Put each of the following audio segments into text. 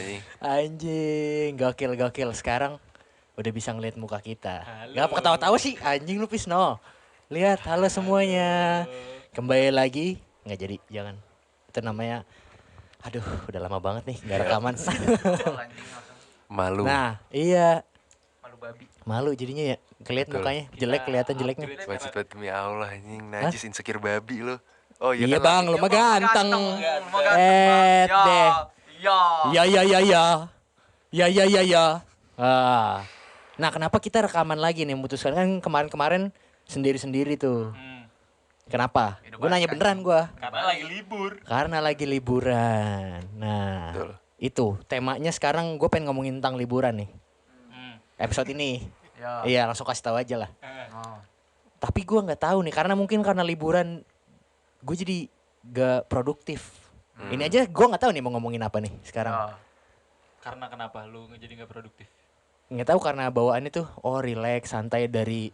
anjing. Anjing, gokil. Sekarang udah bisa ngeliat muka kita. Halo. Gak ketawa-tawa sih, anjing lu Pisno. Lihat, halo semuanya. Kembali lagi, nggak jadi, jangan. Itu namanya, aduh, udah lama banget nih nggak rekaman. Malu. Nah, iya, Malu babi. malu jadinya ya. Kelihatan Betul. mukanya, jelek kelihatan jeleknya. Bacot demi Allah anjing, najis insecure babi lo. Oh Iya kan, bang, lu mah ganteng. Ganteng. Deh. Ya. Ya. Ah. Nah, kenapa kita rekaman lagi nih? Memutuskan kan kemarin sendiri-sendiri tuh. Kenapa? Gue nanya beneran gue. Karena lagi liburan. Nah, Betul. itu temanya sekarang gue pengen ngomongin tentang liburan nih. Episode ini. Ya. Iya, langsung kasih tahu aja lah. Oh. Tapi gue nggak tahu nih, karena mungkin karena liburan gue jadi gak produktif. Ini aja gue nggak tahu nih mau ngomongin apa nih sekarang. Ya. Karena kenapa lu jadi gak produktif? Nggak tahu karena bawaannya tuh relax, santai dari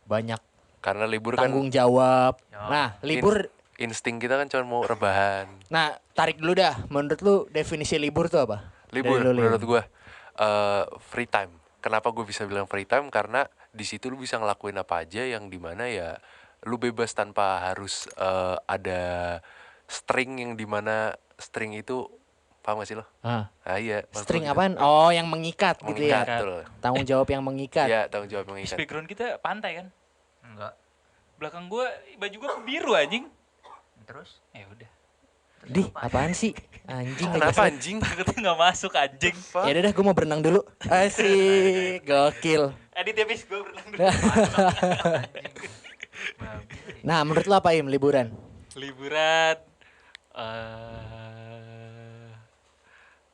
banyak Karena libur kan tanggung jawab. Ya. Nah, libur. insting kita kan cuma mau rebahan. Nah, tarik dulu dah. Menurut lu definisi libur tuh apa? Libur Dari lu, Lim. menurut gue free time. Kenapa gue bisa bilang free time? Karena di situ lu bisa ngelakuin apa aja yang dimana ya lu bebas tanpa harus ada string yang dimana string itu paham gak sih lo? Ah. Ah iya. maksud String gua gitu. apaan? Oh, yang mengikat gitu Mengikat, ya. betul. Tanggung jawab yang mengikat. Iya, tanggung jawab mengikat. Background kita pantai kan? Enggak. Belakang gua baju gua biru anjing. Terus? Ya udah. Di, apaan sih? Anjing. Kenapa anjing? Takutnya gak masuk anjing. Ya udah gue mau berenang dulu. Asik, gokil. Edit ya bis, gua berenang dulu. Nah, menurut lu apa Im liburan? Liburan.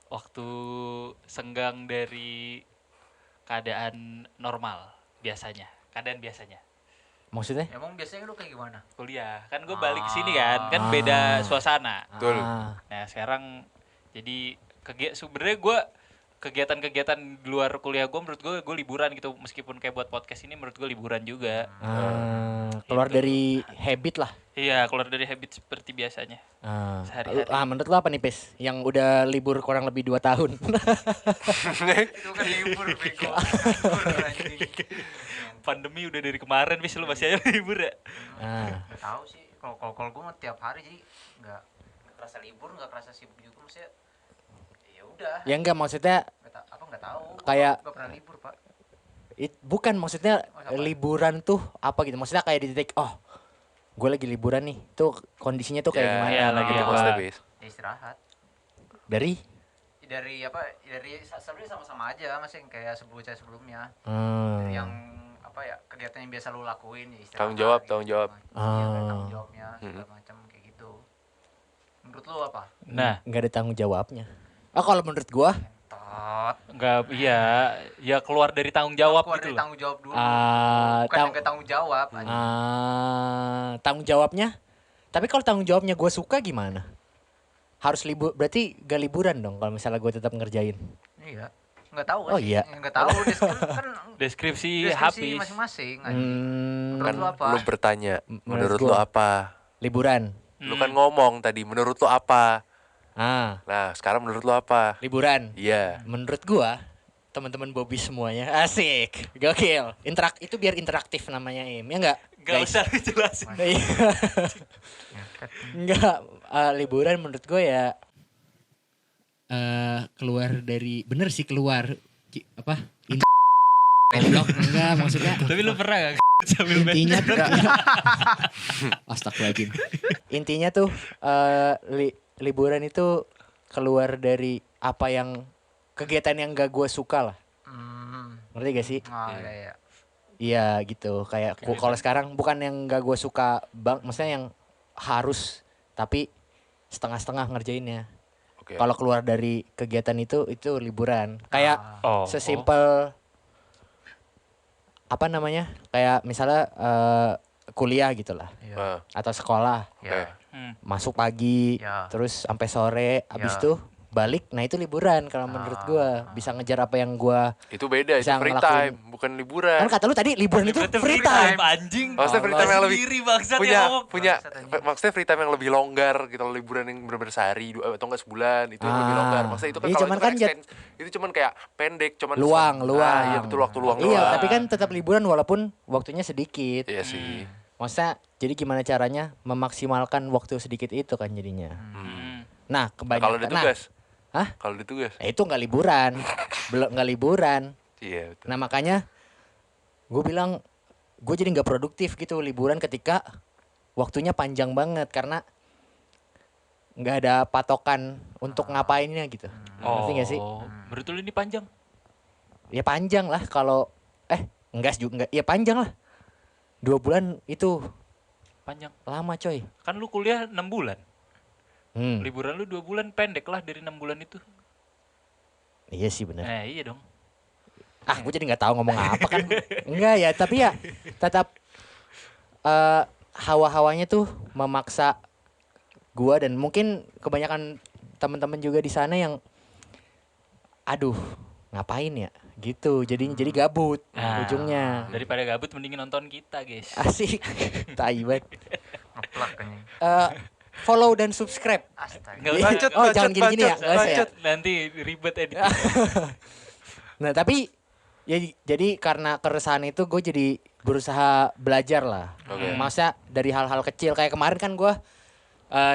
Waktu senggang dari keadaan normal biasanya. Keadaan biasanya. Maksudnya? Emang biasanya lu kayak gimana? Kuliah. Kan gue balik ke sini kan beda suasana. Betul. Ah, Nah sekarang jadi sebenarnya gue kegiatan-kegiatan di luar kuliah gue menurut gue liburan gitu, meskipun kayak buat podcast ini menurut gue liburan juga. keluar Itu. dari habit lah. Iya, keluar dari habit seperti biasanya. Sehari-hari. Menurut lu apa nih Pis? Yang udah libur kurang lebih 2 tahun. Itu kan libur bego. Libur anjing. Pandemi udah dari kemarin, bis lu masih aja libur ya? Nggak tahu sih. Kalau gue mah tiap hari jadi nggak kerasa libur, nggak kerasa sibuk juga, maksudnya. Ya udah. Ya enggak, maksudnya Nggak tahu. Kayak- Nggak pernah libur, Pak. bukan maksudnya apa? liburan tuh apa gitu. Maksudnya kayak di titik gue lagi liburan nih. Tuh kondisinya tuh kayak Ya, gimana? iya, lagi gitu. apa? maksudnya, Bis. Ya istirahat. Dari Dari sebenarnya sama-sama aja, masih kayak sebelumnya. Hmm. Dari yang apa ya, kegiatan yang biasa lu lakuin ya istirahat. Tanggung jawab, gitu. tanggung jawab. Iya, kayak tanggung jawabnya segala macam kayak gitu. Menurut lu apa? Nah, nggak ada tanggung jawabnya. Kalau menurut gua Tot. enggak, ya keluar dari tanggung jawab Keluar gitu dari loh. tanggung jawab dulu. Ah, Bukan yang ke tanggung jawab. anjing. tanggung jawabnya. Tapi kalau tanggung jawabnya gue suka gimana? Harus libur, berarti gak liburan dong kalau misalnya gue tetap ngerjain. Iya. Nggak tahu Oh, sih. iya. Nggak tahu. Kan Deskripsi deskripsi habis. masing-masing. anjing. Menurut Kan lu apa? lu bertanya, Menurut menurut gua. lu apa? Liburan. Lu kan ngomong tadi, menurut lu apa? Nah, sekarang menurut lu apa? Liburan. Iya. Menurut gua, teman-teman Bobby semuanya asik, gokil. Itu biar interaktif namanya Im, ya enggak? Gak usah dijelasin. Enggak, liburan menurut gue ya keluar dari, bener sih keluar apa? Goblok enggak maksudnya. Tapi lu pernah gak sambil main? Intinya tuh Astagfirullahaladzim. Intinya tuh liburan itu keluar dari apa yang kegiatan yang gak gue suka lah. Ngerti gak sih? Iya. Iya gitu. Kayak kalau sekarang bukan yang gak gue suka bang, maksudnya yang harus tapi setengah-setengah ngerjainnya. Oke. Kalau keluar dari kegiatan itu liburan. Kayak sesimpel apa namanya? Kayak misalnya kuliah gitu lah. Nah, Atau sekolah. Iya. oke. Masuk pagi, Ya. terus sampai sore, habis Ya. tuh balik, nah itu liburan kalau menurut gua. Bisa ngejar apa yang gua Itu beda, itu bisa free ngelakuin. time, bukan liburan. Kan kata lu tadi liburan itu Berarti free time. anjing. Maksudnya free time yang lebih Sendiri bangsat punya ya ngomong. punya Bangsat, anjing. maksudnya free time yang lebih longgar gitu, liburan yang benar-benar sehari atau enggak sebulan itu yang lebih longgar. Maksudnya itu kan Iya, kalau cuman itu kan kan itu cuman kayak pendek, cuman luang. iya betul, waktu luang Iya, doang. tapi kan tetap liburan walaupun waktunya sedikit. Iya sih. Maksudnya jadi gimana caranya memaksimalkan waktu sedikit itu kan jadinya. Nah, Nah, kebanyakan kalau ada tugas. Hah? Kalau ada tugas. Itu nggak liburan. Belum nggak liburan. Iya betul. Nah, makanya gue bilang gue jadi nggak produktif gitu liburan ketika waktunya panjang banget karena nggak ada patokan untuk ngapainnya gitu. Ngerti nggak sih? Betul ini panjang. Ya panjang lah kalau enggak juga enggak. Ya panjang lah. 2 bulan itu Panjang. lama coy. Kan lu kuliah 6 bulan. Liburan Liburan lu 2 bulan pendek lah dari 6 bulan itu. iya sih bener. Iya dong. Gue jadi nggak tahu ngomong apa kan. Enggak ya, tapi ya tetap hawa-hawanya tuh memaksa gua dan mungkin kebanyakan teman-teman juga di sana yang aduh, ngapain ya? Gitu. Jadi gabut ujungnya. Daripada gabut mendingin nonton kita, guys. Asik. Tai banget. Ngeplak anjing. Follow dan subscribe. Astaga. Nggak Bacot, usah. Oh, jangan gini-gini ya. Nggak usah ya. Nanti ribet edit. Nah, tapi ya jadi karena keresahan itu gue jadi berusaha belajar lah. Oke. Masa dari hal-hal kecil kayak kemarin kan gue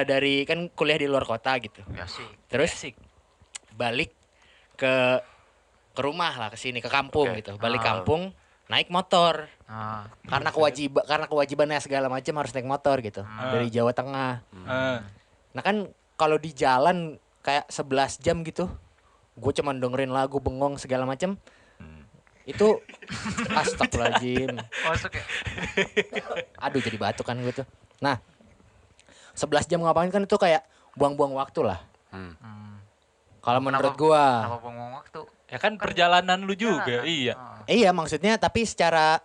dari kan kuliah di luar kota gitu. Ya sih. Terus balik ke rumah lah ke sini ke kampung Oke. gitu. Balik kampung naik motor Ah, karena kewajibannya segala macam harus naik motor gitu dari Jawa Tengah. Nah kan kalau di jalan kayak 11 jam gitu, gue cuman dengerin lagu bengong segala macam. Itu astagfirullahaladzim. masuk ya. Aduh jadi batuk kan gue tuh. Nah 11 jam ngapain kan itu kayak buang-buang waktu lah. Kalau menurut gua. Kenapa buang waktu? Ya kan perjalanan lu juga. Iya. Iya maksudnya tapi secara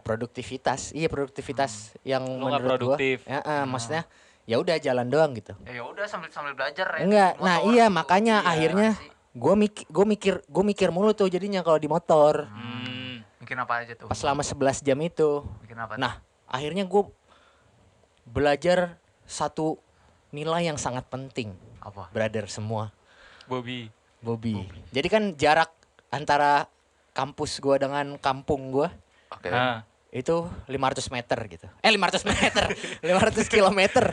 produktivitas. Iya produktivitas yang Lu nggak menurut gua. produktif. Maksudnya ya udah jalan doang gitu. Ya udah sambil belajar ya. Enggak. di Nah motor iya gitu. makanya Iya, akhirnya sih. gue mikir mulu tuh jadinya kalau di motor. Bikin apa aja tuh? Pas selama 11 jam itu. Bikin apa? Nah, akhirnya gue belajar satu nilai yang sangat penting, Apa? brother semua, Bobby. Bobby. Jadi kan jarak antara kampus gue dengan kampung gue Oke. itu 500 meter gitu. 500 meter, 500 kilometer.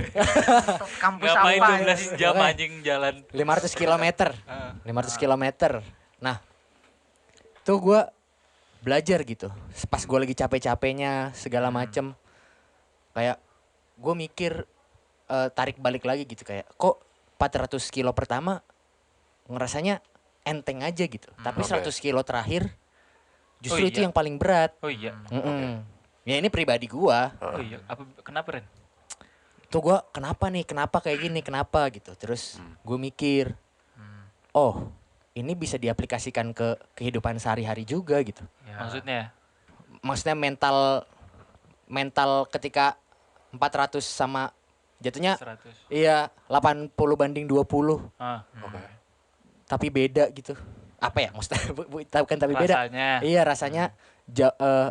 Kampus Ngapain apa? 12 jam Makanya. anjing jalan. 500 kilometer. 500 kilometer. Nah, tuh gue belajar gitu. Pas gue lagi capek-capeknya segala macem, kayak gue mikir tarik balik lagi gitu kayak kok 400 kilo pertama ngerasanya enteng aja gitu. Tapi Oke. 100 kilo terakhir justru Oh, itu iya. yang paling berat. Oh iya. Ya ini pribadi gua. Oh iya. Kenapa Ren? Tuh gua kenapa nih? Kenapa kayak gini? Kenapa gitu. Terus gue mikir, oh ini bisa diaplikasikan ke kehidupan sehari-hari juga gitu. Ya. Maksudnya mental ketika 400 sama jatuhnya 100. iya 80 banding 20 Oke. tapi beda gitu. Apa ya maksudnya bukan tapi beda. Rasanya. Iya rasanya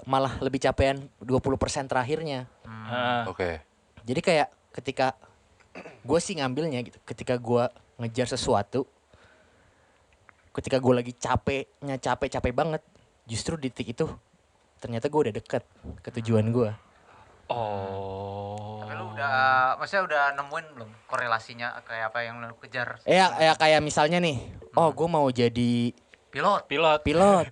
malah lebih capean 20% terakhirnya. Oke. Jadi kayak ketika gue sih ngambilnya gitu. Ketika gue ngejar sesuatu, ketika gue lagi capek banget, justru di titik itu ternyata gue udah deket ke tujuan gue. Oh. Tapi lu maksudnya udah nemuin belum korelasinya kayak apa yang lu kejar? Ya kayak misalnya nih, gue mau jadi Pilot. pilot.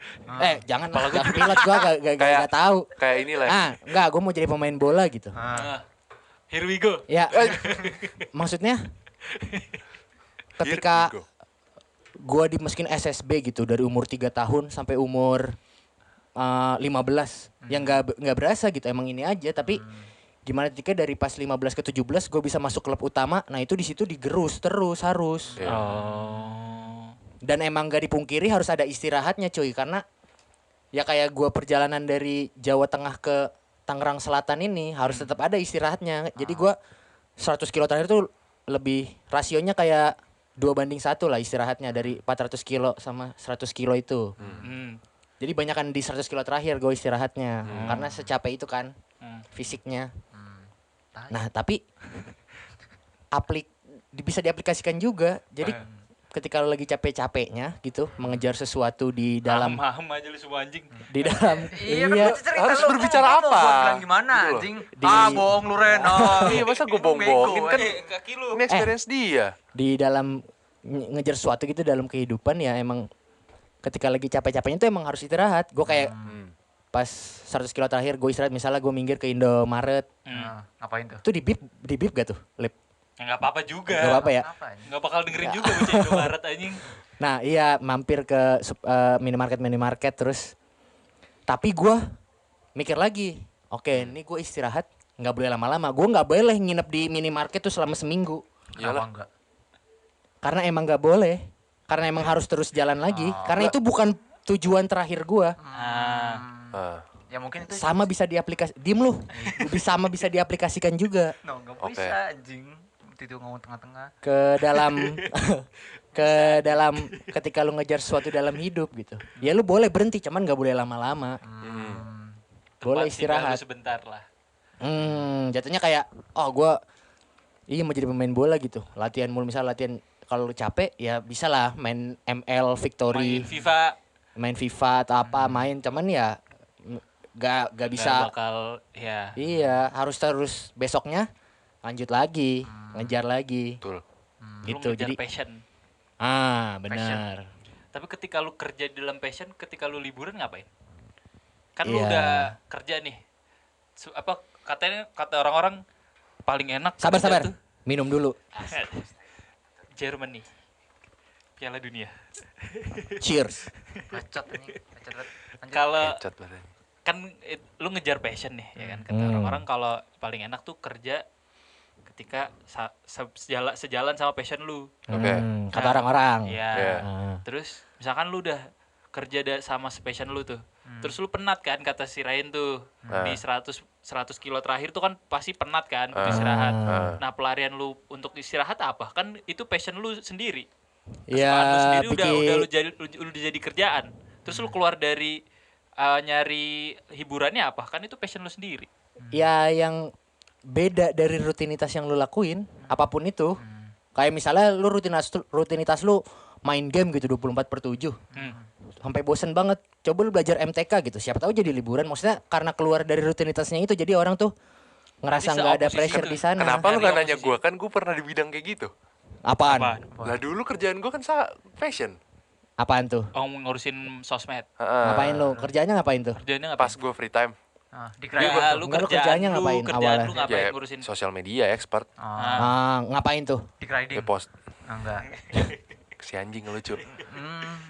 Jangan pilot, gue gak tahu. Kayak inilah. Enggak, gue mau jadi pemain bola gitu. Here we go. Ya, maksudnya ketika Here we go. gue dimasukin SSB gitu dari umur 3 tahun sampai umur 15, yang nggak berasa gitu emang ini aja. Tapi gimana ketika dari pas 15 ke 17 gue bisa masuk klub utama, nah itu di situ digerus terus harus. Iya. Dan emang gak dipungkiri harus ada istirahatnya cuy, karena ya kayak gue perjalanan dari Jawa Tengah ke Tangerang Selatan ini harus tetap ada istirahatnya. Jadi gue 100 kilo terakhir tuh lebih rasionya kayak 2:1 lah istirahatnya dari 400 kilo sama 100 kilo itu. Jadi banyakan di 100 kilo terakhir gue istirahatnya. Karena secapek itu kan fisiknya. Nah tapi bisa diaplikasikan juga. Jadi ketika lo lagi capek-capeknya gitu mengejar sesuatu di dalam aja lu semua anjing. di dalam Iya kan gua cerita harus lu, berbicara mau apa? gua bilang gimana Gitu loh. anjing? Di- Bohong lu Ren. Iya, masa gue bohong-bohongin kan Kaki lu. ini experience dia. di dalam ngejar sesuatu gitu dalam kehidupan ya emang ketika lagi capek-capeknya tuh emang harus istirahat. Gue kayak pas 100 kilo terakhir gue istirahat misalnya gue minggir ke Indomaret Ngapain tuh? tuh di bip gak tuh lip Enggak apa-apa juga. gak apa-apa ya. Apa anjing? Enggak bakal dengerin juga bocah Indomaret anjing. Nah iya mampir ke minimarket terus tapi gue mikir lagi oke ini gue istirahat nggak boleh lama-lama gue nggak boleh nginep di minimarket tuh selama seminggu Kenapa Iyalah. enggak? karena emang nggak boleh karena emang harus terus jalan lagi karena itu bukan tujuan terakhir gue Ya mungkin itu sama bisa diem lu sama bisa diaplikasikan juga enggak Oke. bisa anjing. Itu ngomong tengah-tengah. ke dalam ketika lu ngejar sesuatu dalam hidup gitu ya lu boleh berhenti cuman nggak boleh lama-lama boleh Tempat singgah lu istirahat sebentar lah. jatuhnya kayak gue mau jadi pemain bola gitu latihan mulu misal latihan kalau lu capek ya bisa lah main ML Victory Main FIFA main FIFA atau apa main cuman ya gak nggak bisa bakal ya. iya harus terus besoknya lanjut lagi ngejar lagi Betul. Lu gitu ngejar jadi passion. benar Tapi ketika lu kerja di dalam passion, ketika lu liburan ngapain? Kan lu Iya. udah kerja nih. Kata orang-orang paling enak sabar kerja tuh minum dulu Germany. Piala Dunia. cheers Bacot anjing. Bacot banget. Lanjut. Kalau Cat badan. kan lu ngejar passion nih ya kan. Kata orang-orang kalau paling enak tuh kerja ketika sejalan sama passion lu. Oke. kata orang-orang Iya. Iya. Terus misalkan lu udah kerja sama passion lu tuh. Terus lu penat kan kata si Ryan tuh. Di 100 kilo terakhir tuh kan pasti penat kan butuh istirahat. Nah, pelarian lu untuk istirahat apa? Kan itu passion lu sendiri. Kesukaan lu sendiri udah lu jadi kerjaan. Terus lu keluar dari nyari hiburannya apa? Kan itu passion lu sendiri. ya yang beda dari rutinitas yang lu lakuin apapun itu kayak misalnya lu rutinitas lu main game gitu 24/7 sampai bosen banget coba lu belajar MTK gitu siapa tahu jadi liburan maksudnya karena keluar dari rutinitasnya itu jadi orang tuh ngerasa Bisa nggak ada oposisi pressure tuh. di sana Kenapa lu Dari gak nanya oposisi. gue? Kan gue pernah di bidang kayak gitu. apaan Lah dulu kerjaan gue kan fashion. apaan tuh Oh, ngurusin sosmed. ngapain lu kerjanya ngapain tuh Kerjanya Pas ngapain? gue free time. Di Ya, Grindr. lu Enggak, lu kerjaan kerjaannya ngapain kerjaan awalnya? lu ngapain Ya, ngurusin? sosial media expert. ngapain tuh Di grinding. Ya post Enggak. si anjing lucu.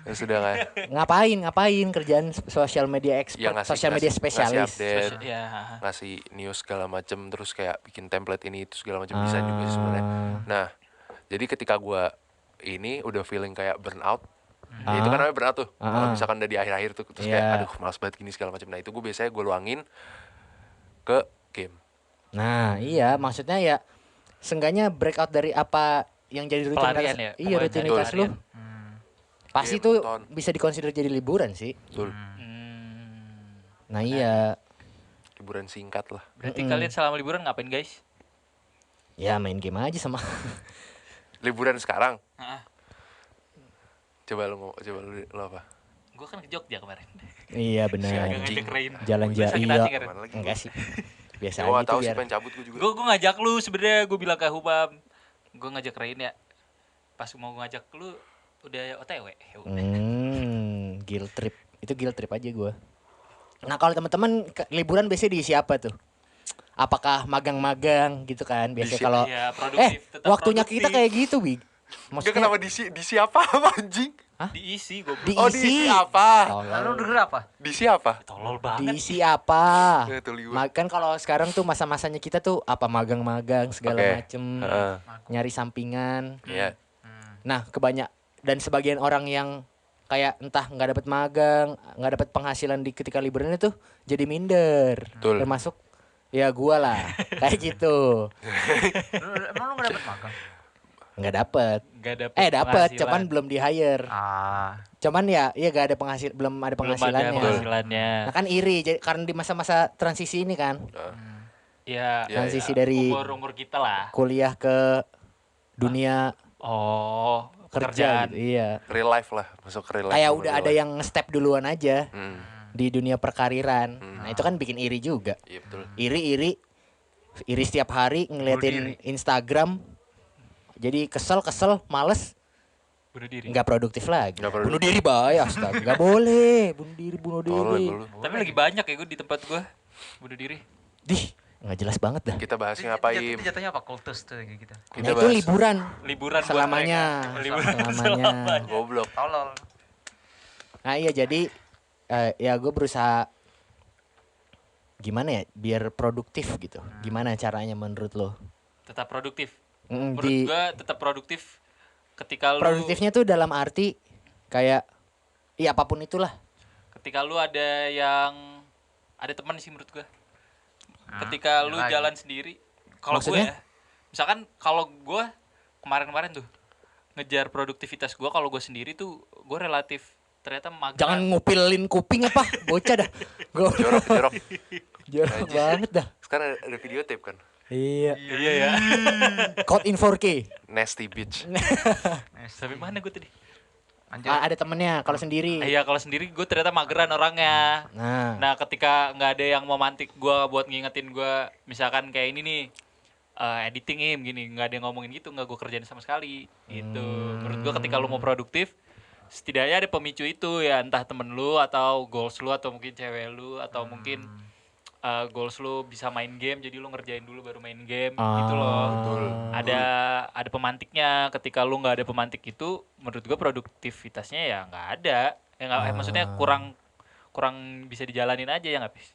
Ya sudah kan. ngapain kerjaan sosial media expert Ya, ngasih- sosial media ngasih- spesialis ngasih update. Ya. Ngasih news segala macem, terus kayak bikin template ini itu segala macam bisa juga sih sebenarnya. Nah, jadi ketika gua ini udah feeling kayak burnout, ya itu kan namanya burnout tuh. Kalau misalkan udah di akhir-akhir tuh terus kayak Iya. aduh malas banget gini segala macam. Nah, itu gue biasanya gue luangin ke game. nah iya maksudnya ya seenggaknya breakout dari apa yang jadi rutinitas Pelarian ya? iya Pokoknya rutinitas cari lu pelarian. pasti Game, tuh nonton. bisa dikonsider jadi liburan sih Betul. nah iya Liburan singkat lah. Berarti kalian selama liburan ngapain, guys? ya main game aja sama Liburan sekarang. Heeh. Coba lu apa? Gua kan ke Jogja kemarin. iya Si benar anjing. Ngajak Rain. jalan Gua sakit iya hati kan? Kemana lagi? enggak sih biasa Gue aja gak itu tau sih biar pengen cabut gue juga. Gue ngajak lu sebenarnya gue bilang ke Hubam. Gue ngajak Rain ya. Pas mau ngajak lu udah OTW. Ya udah. guilt trip itu guilt trip aja gue nah kalau teman-teman liburan biasanya diisi apa tuh apakah magang-magang gitu kan biasanya Diisi- kalau Ya, produktif, tetap waktunya kita produktif. kayak gitu Big Enggak maksudnya kenapa di siapa anjing? Diisi gue. diisi Oh diisi apa? Lalu Tolol. denger apa? Diisi apa? Tolol banget. Diisi apa? Ya, tuh liwat. Kan kalau sekarang tuh masa-masanya kita tuh apa magang-magang segala Oke. macem, Heeh. nyari sampingan. Iya. Nah dan sebagian orang yang kayak entah nggak dapat magang, nggak dapat penghasilan di ketika liburan itu jadi minder. Betul. Termasuk ya gua lah kayak gitu. Emang lu gak dapet magang? Nggak dapet. Dapet Dapet, penghasilan. cuman belum di hire. Cuman ya gak ada belum ada belum ada penghasilannya. penghasilannya. Nah kan iri, karena di masa-masa transisi ini kan. Ya, Transisi dari umur kita lah. kuliah ke dunia kerja pekerjaan. gitu. Iya. Real life lah, masuk real life. Kayak sama udah real ada life. yang step duluan aja di dunia perkariran. Nah itu kan bikin iri juga. Iya betul. Iri setiap hari ngeliatin Instagram. Jadi kesel, males, Bunuh diri. nggak produktif lagi. Nggak produktif. Bunuh diri bahaya, astaga. Nggak boleh bunuh Tolol diri. lu. Tapi lagi banyak ya gue di tempat gue bunuh diri. Dih, nggak jelas banget dah. Kita bahasnya apa, Im? Itu jatuhnya apa? Kultus tuh kayak gitu. Kita Nah itu bahas liburan Liburan buat selamanya. mereka. Liburan Selamanya. goblok. Tolol. Nah iya jadi ya gue berusaha gimana ya biar produktif gitu. Gimana caranya menurut lo? Tetap produktif. Mm, Menurut di gue tetap produktif ketika lu produktifnya tuh dalam arti kayak iya apapun itulah. ketika lu ada teman sih menurut gue. Ketika lu lagi. jalan sendiri. Kalau gue Maksudnya? ya, misalkan kalau gue kemarin-kemarin tuh ngejar produktivitas gue, kalau gue sendiri tuh gue relatif ternyata mageran. Jangan ngupilin kuping apa bocah dah. Gue Jorok. jorok banget dah. Sekarang ada video tape kan? Iya. Iya ya. Code in 4K. Nasty bitch. Sampai mana gue tadi? Ada temennya kalau sendiri. Iya kalau sendiri gue ternyata mageran orangnya. Nah, Nah ketika nggak ada yang mau mantik gue buat ngingetin gue, misalkan kayak ini nih editing gini, nggak ada yang ngomongin gitu, nggak gue kerjain sama sekali gitu. Menurut gue ketika lu mau produktif, setidaknya ada pemicu itu ya, entah temen lu atau goals lu atau mungkin cewek lu atau mungkin goals lu bisa main game, jadi lu ngerjain dulu baru main game gitu loh. Betul. Ada pemantiknya. Ketika lu nggak ada pemantik itu, menurut gue produktivitasnya ya nggak ada. Ya nggak, maksudnya kurang bisa dijalanin aja ya nggak bis.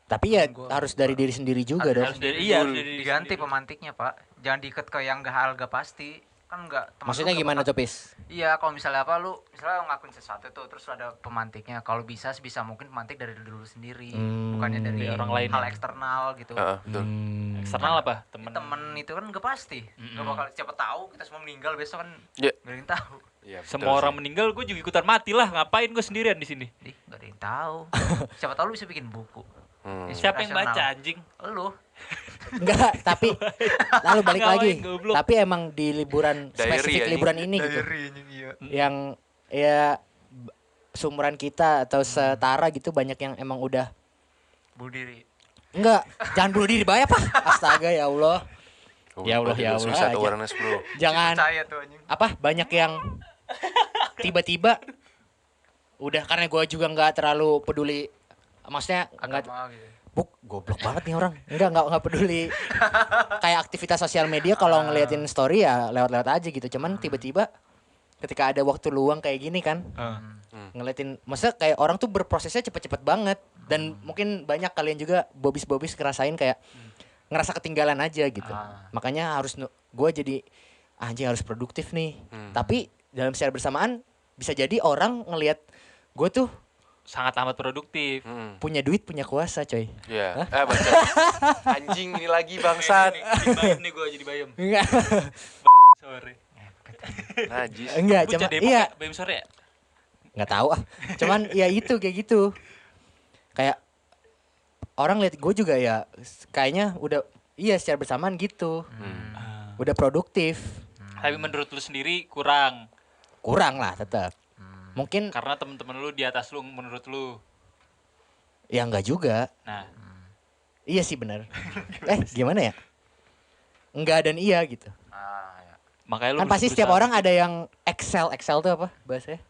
tapi ya harus dari diri sendiri juga dong. Harus harus dari Diganti sendiri. pemantiknya, Pak. Jangan diikat ke yang harga pasti. Kan enggak. Maksudnya gimana tuh, Pis? Iya, kalau misalnya apa lu misalnya ngelakuin sesuatu tuh terus ada pemantiknya. Kalau bisa sebisa mungkin pemantik dari dulu sendiri, bukannya dari Dari orang lain hal ya. eksternal gitu. Betul. Eksternal apa? Temen. Temen itu kan enggak pasti. Enggak bakal siapa tahu kita semua meninggal besok kan Ya. enggak ada yang tahu. Iya, betul Semua orang sih. meninggal, gue juga ikutan mati lah. Ngapain gue sendirian di sini? Ih, enggak ada yang tahu. Siapa tahu lu bisa bikin buku. Siapa yang baca Inspirasional. anjing? Lu. Enggak, tapi lalu balik Ngapain, lagi. goblok. Tapi emang di liburan Diary, spesifik anjing. liburan ini gitu. iya. Yang ya seumuran kita atau setara gitu banyak yang emang udah Bunuh diri. enggak, jangan bunuh diri bahaya Pak. Astaga ya Allah. Ya Allah, ya Allah Suicide aja. awareness, bro. Jangan Percaya tuh anjing. apa banyak yang tiba-tiba udah karena gue juga nggak terlalu peduli maksudnya nggak Agama gitu. goblok banget nih orang nggak peduli kayak aktivitas sosial media kalau ngeliatin story ya lewat-lewat aja gitu cuman tiba-tiba ketika ada waktu luang kayak gini kan ngeliatin maksudnya kayak orang tuh berprosesnya cepet-cepet banget dan mungkin banyak kalian juga bobis ngerasain kayak ngerasa ketinggalan aja gitu makanya harus gue jadi anjing harus produktif nih tapi dalam secara bersamaan bisa jadi orang ngelihat gue tuh Sangat amat produktif. punya duit punya kuasa coy. Iya. Baca. Anjing ini lagi bangsat. Jadi bayam nih gue jadi bayam. Enggak. Bayam sore. Najis. Enggak Bocah cuma Depok iya ya, bayam sore ya? nggak tahu ah cuman ya itu kayak gitu kayak orang lihat gue juga ya kayaknya udah iya secara bersamaan gitu udah produktif Tapi menurut lu sendiri kurang. kurang lah tetap mungkin Karena temen-temen lu di atas lu menurut lu. ya enggak juga Nah, iya sih benar gimana ya enggak dan iya gitu Ya. makanya lu kan pasti setiap orang ada yang excel tuh apa bahasanya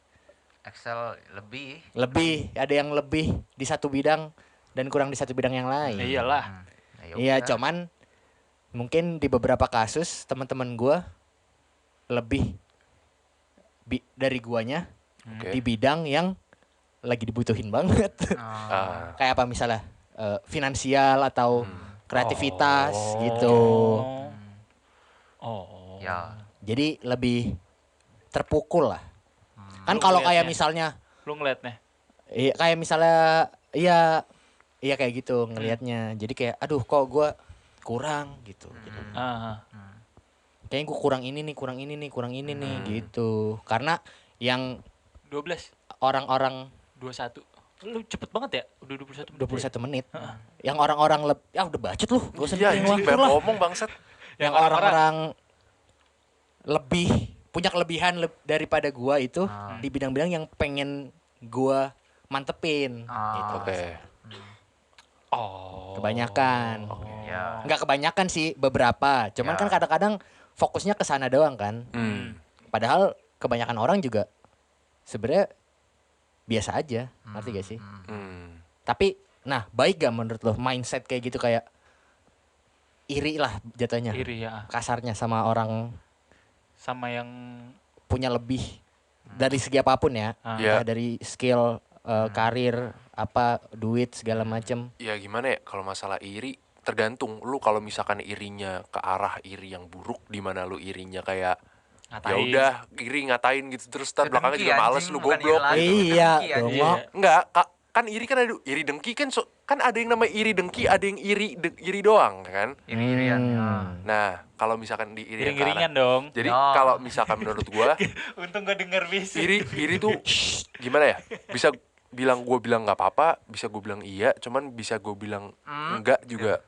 Excel lebih. lebih ada yang lebih di satu bidang dan kurang di satu bidang yang lain Ya iyalah. Ya iya udah. cuman mungkin di beberapa kasus teman-teman gua lebih dari guanya Oke. di bidang yang lagi dibutuhin banget Ah. kayak apa misalnya finansial atau kreativitas gitu Oh. Ya. jadi lebih terpukul lah kan Lu kalau kayak ngeliatnya. misalnya Lu ngeliatnya. iya kayak misalnya iya kayak gitu ngelihatnya jadi kayak aduh kok gua kurang gitu Ah. kayaknya gue kurang ini nih gitu. Karena yang 12, orang-orang 21. Lu cepet banget ya? Udah 21 menit. 21 menit. Yang orang-orang udah bacot lu, gak usah Iya dikirim anjing waktu banyak lah. ngomong bangsat. Yang orang-orang lebih punya kelebihan daripada gua itu di bidang-bidang yang pengen gua mantepin gitu. Oke. Oh. Kebanyakan. Ya. Nggak kebanyakan sih, beberapa. Cuman kan kadang-kadang fokusnya ke sana doang kan. Padahal kebanyakan orang juga sebenarnya biasa aja, ngerti gak sih? Tapi nah, baik gak menurut lo mindset kayak gitu, kayak iri lah jatuhnya. Iri ya. Kasarnya sama orang Sama yang punya lebih dari segi apapun ya. Iya. Entah dari skill, karir, apa, duit segala macem. Ya gimana ya, kalau masalah iri tergantung lu. Kalau misalkan irinya ke arah iri yang buruk, di mana lu irinya kayak ya ngatain. udah iri ngatain gitu terus ntar belakangnya Dengki, juga males anjing, lu bukan iri goblok. lagi. Iya, Dengki, dong. anjing. Mo. Enggak, kan iri kan ada iri dengki kan kan ada yang namanya iri dengki, ada yang iri doang kan. Iri-irian. Nah, kalau misalkan di iri yang ke arah- Iring-iringan dong. Jadi No. kalau misalkan menurut gua Untung gue denger bis. iri tuh gimana ya? Bisa gue bilang nggak apa-apa, bisa gue bilang iya, cuman bisa gue bilang enggak juga.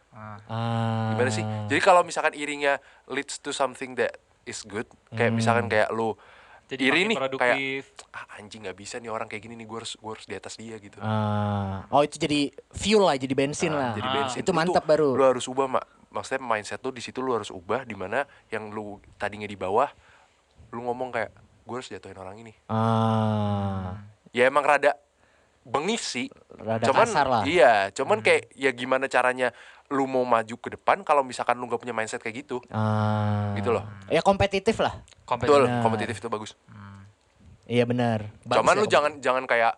Gimana sih? Jadi kalau misalkan irinya leads to something that is good, kayak misalkan kayak lu Jadi iri makin nih produktif. kayak anjing nggak bisa nih orang kayak gini nih, gue harus di atas dia gitu. Oh, itu jadi fuel lah, jadi bensin lah. Jadi bensin. Itu Lu mantap tuh, baru. Lu harus ubah, maksudnya mindset lu di situ lu harus ubah, di mana yang lu tadinya di bawah, lu ngomong kayak gue harus jatuhin orang ini. Ya emang rada bengis sih. Rada kasar lah. Iya, cuman kayak ya gimana caranya lu mau maju ke depan kalau misalkan lu gak punya mindset kayak gitu. Gitu loh. Ya kompetitif lah. Betul, kompetitif itu bagus. Iya benar. Bagus Cuman ya, lu jangan kayak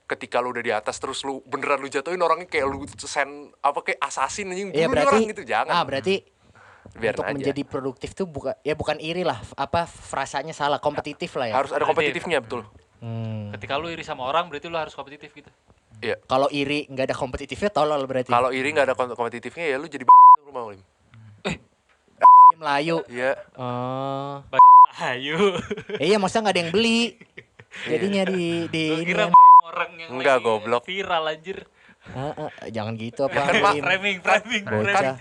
ketika lu udah di atas terus lu beneran lu jatuhin orangnya kayak lu kayak assassin anjing, Iya bunuh nih berarti orang gitu, jangan. berarti Biarin untuk aja. menjadi produktif tuh bukan iri lah, apa frasanya salah, kompetitif lah ya. Harus ada kompetitifnya, betul. Ketika lu iri sama orang berarti lu harus kompetitif gitu. Iya. Kalau iri nggak ada kompetitifnya tolol berarti. Kalau iri nggak ada kompetitifnya ya lu jadi bayam lu mau Lim. Melayu. Iya. Oh. Ayo. Iya, maksudnya nggak ada yang beli. Jadinya di Lu ini. kira ya. orang yang Enggak, lagi goblok. viral anjir. Jangan gitu apa. kan, Mak. Lim. Framing. Bocah.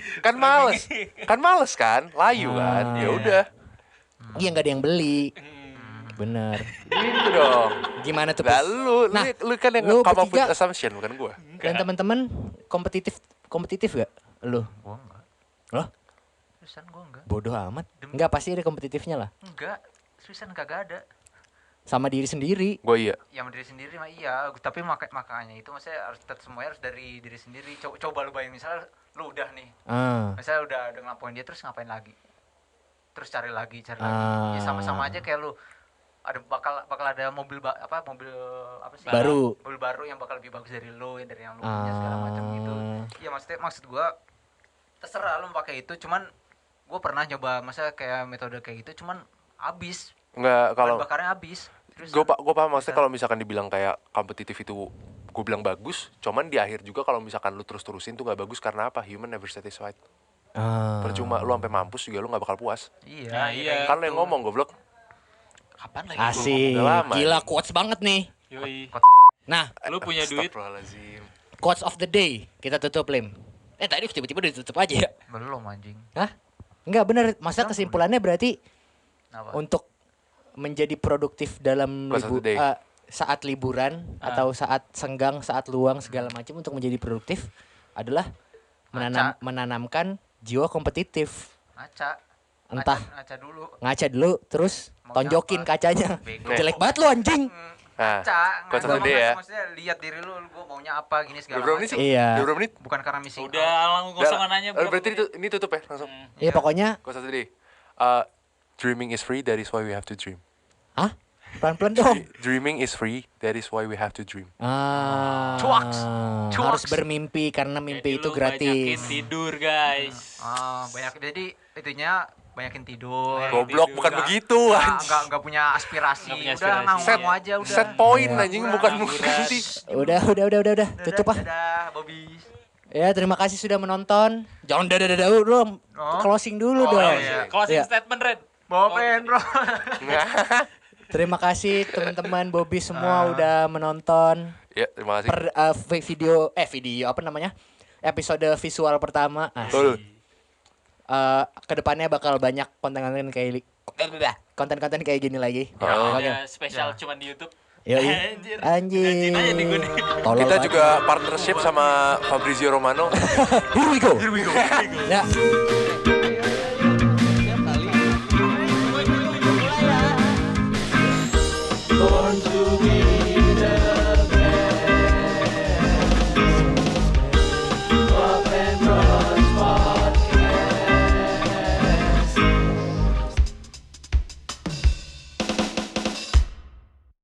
Kan males kan, layu kan. Ya udah. Iya, nggak ada yang beli. Bener. Gitu dong. Gimana tuh? Lah Pus? lu kan yang lu come up with bertiga- assumption bukan gua. Dan teman-teman kompetitif gak? Lu? Gua enggak. Loh? Seriusan gua enggak. Bodoh amat. Enggak, pasti ada kompetitifnya lah. Enggak. Seriusan kagak ada. Sama diri sendiri. Gua iya. Ya sama diri sendiri mah iya, tapi makanya itu maksudnya harus semuanya harus dari diri sendiri. Coba lu bayangin misalnya lu udah nih. Misalnya udah ngelapoin dia terus ngapain lagi? Terus cari lagi. Ya sama-sama aja kayak lu ada bakal ada mobil apa sih? Baru. Mobil baru yang bakal lebih bagus dari lu, dari yang lu punya segala macam gitu. Iya maksud gua terserah lu mau pakai itu, cuman gua pernah nyoba masa kayak metode kayak gitu cuman habis. Enggak kalau Bahan bakarnya habis. gue paham maksudnya kalau misalkan dibilang kayak kompetitif itu gue bilang bagus, cuman di akhir juga kalau misalkan lu terus-terusin tuh nggak bagus karena apa? Human never satisfied. Percuma lu sampai mampus juga lu nggak bakal puas. Iya, Nah, iya. Kan lu yang ngomong goblok. Kapan lagi? Asik. Udah lama. Gila, quotes banget nih. Yoi. Nah, Lu punya duit. Astagfirullahaladzim. quotes of the day. Kita tutup, Lim. Tadi tiba-tiba udah ditutup aja ya. belum anjing. Hah? Enggak bener. Masa kesimpulannya berarti Apa? untuk menjadi produktif dalam Quotes of the day. saat liburan atau saat senggang, saat luang segala macam, untuk menjadi produktif adalah menanamkan jiwa kompetitif. Entah Ngaca dulu. terus Mau tonjokin apa? kacanya. Bego. Jelek banget lu anjing. Nah, quotes of the Ngaca day ya. maksudnya lihat diri lu gua maunya apa gini Udah segala berapa menit macam. sih? Iya. Udah berapa menit? Bukan karena missing Udah out. langsung kosongan nanya. Berarti ini tutup ya langsung. Ya pokoknya, Quotes of the day. Dreaming is free, that is why we have to dream. hah? Pelan-pelan dong. Dreaming is free, that is why we have to dream. Cuaks. Harus bermimpi karena mimpi itu Banyakin gratis. tidur guys. Banyak jadi itunya banyakin tidur. Goblok, bukan Nggak- begitu anjing. Nggak punya aspirasi. Nggak punya Udah aspirasi, mau ya. aja udah. Set point Iya. anjing, Udah, bukan ngangguran. berhenti. Udah. Tutup ah. Dadah, Bobby. Ya, terima kasih sudah menonton. Jangan dadah dulu dong. Oh. Closing dulu Oh, dong. iya. Closing Iya. statement Red. Bawa pen bro. Terima kasih teman-teman Bobby semua udah menonton Ya, terima kasih. video apa namanya? Episode visual pertama. Betul. Kedepannya bakal banyak konten-konten kayak gini lagi. Ada spesial cuman di YouTube. Anjir. Anjir aja nih gue nih. Tolol Kita banget. juga partnership sama Fabrizio Romano. Here we go. Ya. Born to be